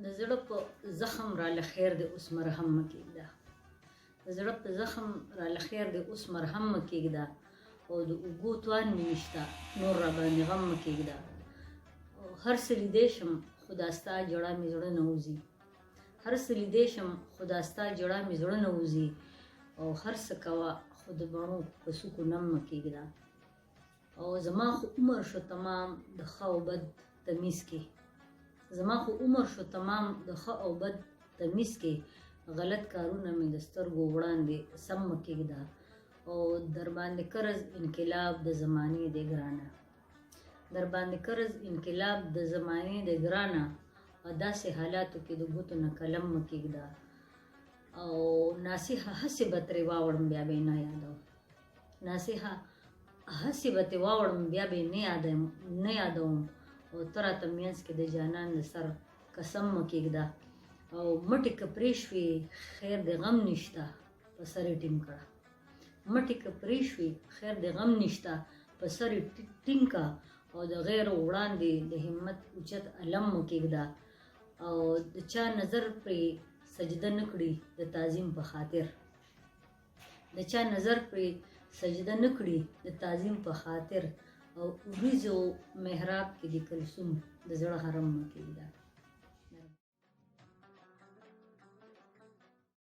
د زړه په زخم را لخیر د اوس مرهم مه کېږده د زړه په زخم را لخیر د اوس مرهم مه کېږده او د اوږو توان مې نشته نور را باندې غم مه کېږده او هر څه لیدی شم خو دا ستا جړه مې زړه نه وځي هر څه لیدی شم خو دا ستا جړه مې زړه نه وځي او هر څه کوه خو د بڼو په څوکو نم مه کېږده او زما خو عمر شو تمام د ښه او بد تمیز کې زما خو عمر شو تمام د ښه او بد تمیز کې غلط کارونه مې د سترګو وړاندې سم مه کېږده او در باندې قرض انقلاب د زمانې دی ګرانه در باندې قرض انقلاب د زمانې دی ګرانه او داسې حالاتو کې د ګوتو نه قلم مه کېږده او ناصحه هسې به ترې واوړم بیا به یې نه یادوم ناصحه هسې به ترې واوړم بیا به یې نه یادوم او ته راته منځ کې د جانان د سر قسم مه کېږده او مټې که پرې شوې خیر د غم نشته په سر یې ټینګ کړه مټې که پرې شوې خیر د غم نشته په سر یې ټینګ کړه او د غیر وړاندې د همت اوچت علم مه کېږده او د چا نظر پرې سجده نه کړي د تعظیم په خاطر د چا نظر پرې سجده نه کړي د تعظیم په خاطر او وریځو محراب کې د کلثوم د زړه حرم مه کېږده